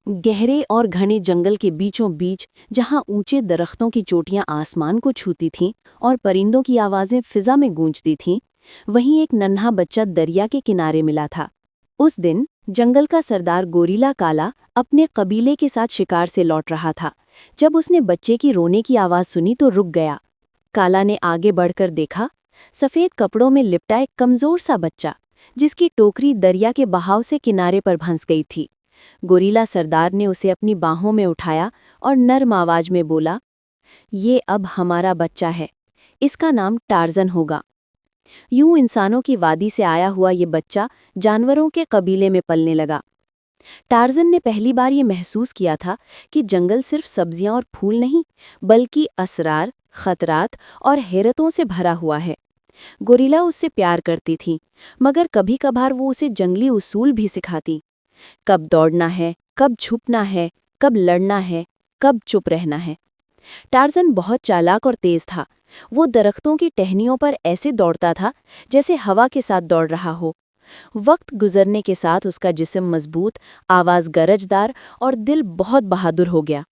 گہرے اور گھنے جنگل کے بیچوں بیچ جہاں اونچے درختوں کی چوٹیاں آسمان کو چھوتی تھیں اور پرندوں کی آوازیں فضا میں گونجتی تھیں، وہیں ایک ننھا بچہ دریا کے کنارے ملا تھا۔ اس دن جنگل کا سردار گوریلا کالا اپنے قبیلے کے ساتھ شکار سے لوٹ رہا تھا۔ جب اس نے بچے کی رونے کی آواز سنی تو رک گیا۔ کالا نے آگے بڑھ کر دیکھا، سفید کپڑوں میں لپٹا ایک کمزور سا بچہ، جس کی ٹوکری دریا کے بہاؤ سے کنارے پر پھنس گئی تھی۔ گوریلا سردار نے اسے اپنی باہوں میں اٹھایا اور نرم آواز میں بولا، یہ اب ہمارا بچہ ہے، اس کا نام ٹارزن ہوگا۔ یوں انسانوں کی وادی سے آیا ہوا یہ بچہ جانوروں کے قبیلے میں پلنے لگا۔ ٹارزن نے پہلی بار یہ محسوس کیا تھا کہ جنگل صرف سبزیاں اور پھول نہیں، بلکہ اسرار، خطرات اور حیرتوں سے بھرا ہوا ہے۔ گوریلا اس سے پیار کرتی تھی، مگر کبھی کبھار وہ اسے جنگلی اصول بھی سکھاتی۔ کب دوڑنا ہے، کب چھپنا ہے، کب لڑنا ہے، کب چپ رہنا ہے۔ ٹارزن بہت چالاک اور تیز تھا۔ وہ درختوں کی ٹہنیوں پر ایسے دوڑتا تھا جیسے ہوا کے ساتھ دوڑ رہا ہو۔ وقت گزرنے کے ساتھ اس کا جسم مضبوط، آواز گرجدار اور دل بہت بہادر ہو گیا۔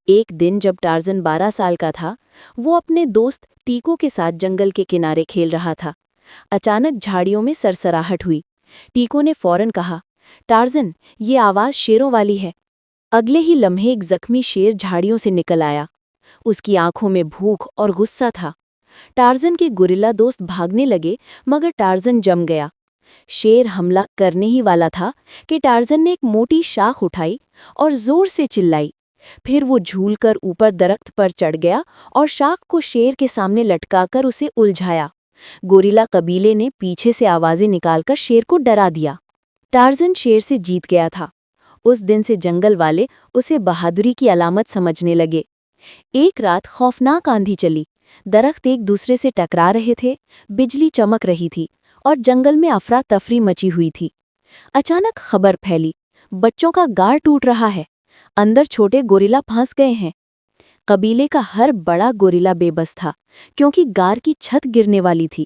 ایک دن جب ٹارزن 12 سال کا تھا، وہ اپنے دوست ٹیکو کے ساتھ جنگل کے کنارے کھیل رہا تھا۔ اچانک جھاڑیوں میں سرسراہٹ ہوئی۔ ٹیکو نے فوراً کہا، ٹارزن، یہ آواز شیروں والی ہے۔ اگلے ہی لمحے ایک زخمی شیر جھاڑیوں سے نکل آیا۔ اس کی آنکھوں میں بھوک اور غصہ تھا۔ ٹارزن کے گوریلا دوست بھاگنے لگے، مگر ٹارزن جم گیا۔ شیر حملہ کرنے ہی والا تھا کہ ٹارزن نے ایک موٹی شاخ اٹھائی اور زور سے چلائی۔ پھر وہ جھول کر اوپر درخت پر چڑھ گیا اور شاخ کو شیر کے سامنے لٹکا کر اسے الجھایا۔ گوریلا قبیلے نے پیچھے سے آوازیں نکال کر شیر کو ڈرا دیا۔ ٹارزن شیر سے جیت گیا تھا۔ اس دن سے جنگل والے اسے بہادری کی علامت سمجھنے لگے۔ ایک رات خوفناک آندھی چلی، درخت ایک دوسرے سے ٹکرا رہے تھے، بجلی چمک رہی تھی اور جنگل میں افراتفری مچی ہوئی تھی۔ اچانک خبر پھیلی، بچوں کا گار ٹوٹ رہا ہے، اندر چھوٹے گوریلا پھنس گئے ہیں۔ قبیلے کا ہر بڑا گوریلا بے بس تھا، کیونکہ گار کی چھت گرنے والی تھی۔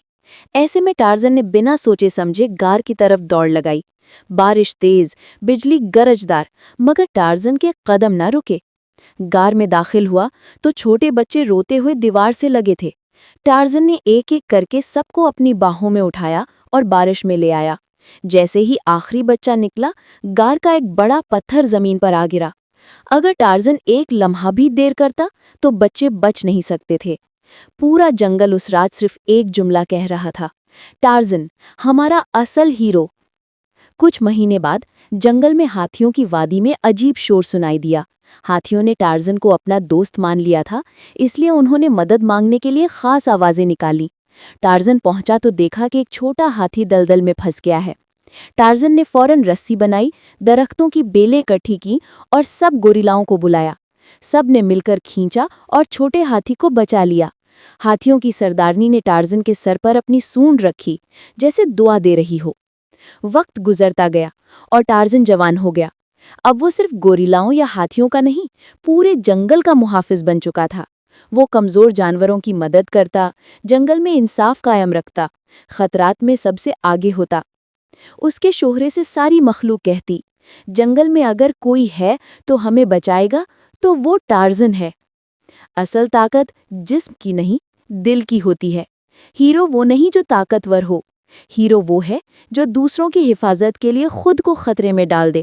ایسے میں ٹارزن نے بنا سوچے سمجھے گار کی طرف دوڑ لگائی۔ بارش تیز، بجلی گرجدار، مگر ٹارزن کے قدم نہ رکے۔ گار میں داخل ہوا تو چھوٹے بچے روتے ہوئے دیوار سے لگے تھے۔ ٹارزن نے ایک ایک کر کے سب کو اپنی باہوں میں اٹھایا اور بارش میں لے آیا۔ جیسے ہی آخری بچہ نکلا، گار کا ایک بڑا پتھر زمین پر آ گرا۔ اگر ٹارزن ایک لمحہ بھی دیر کرتا تو بچے بچ نہیں سکتے تھے۔ پورا جنگل اس رات صرف ایک جملہ کہہ رہا تھا، ٹارزن، ہمارا اصل ہیرو۔ کچھ مہینے بعد جنگل میں ہاتھیوں کی وادی میں عجیب شور سنائی دیا۔ ہاتھیوں نے ٹارزن کو اپنا دوست مان لیا تھا، اس لیے انہوں نے مدد مانگنے کے لیے خاص آوازیں نکالی۔ ٹارزن پہنچا تو دیکھا کہ ایک چھوٹا ہاتھی دلدل میں پھنس گیا ہے۔ ٹارزن نے فوراً رسی بنائی، درختوں کی بیلیں اکٹھی کی اور سب گوریلاؤں کو بلایا۔ سب نے مل کر کھینچا اور چھوٹے ہاتھی کو بچا لیا۔ ہاتھیوں کی سردارنی نے ٹارزن کے سر پر اپنی سونڈ رکھی، جیسے دعا دے رہی ہو۔ وقت گزرتا گیا اور ٹارزن جوان ہو گیا۔ اب وہ صرف گوریلاؤں یا ہاتھیوں کا نہیں، پورے جنگل کا محافظ بن چکا تھا۔ وہ کمزور جانوروں کی مدد کرتا، جنگل میں انصاف قائم رکھتا، خطرات میں سب سے آگے ہوتا۔ اس کے شہرے سے ساری مخلوق کہتی، جنگل میں اگر کوئی ہے تو ہمیں بچائے گا تو وہ ٹارزن ہے۔ اصل طاقت جسم کی نہیں، دل کی ہوتی ہے۔ ہیرو وہ نہیں جو طاقتور ہو، ہیرو وہ ہے جو دوسروں کی حفاظت کے لیے خود کو خطرے میں ڈال دے۔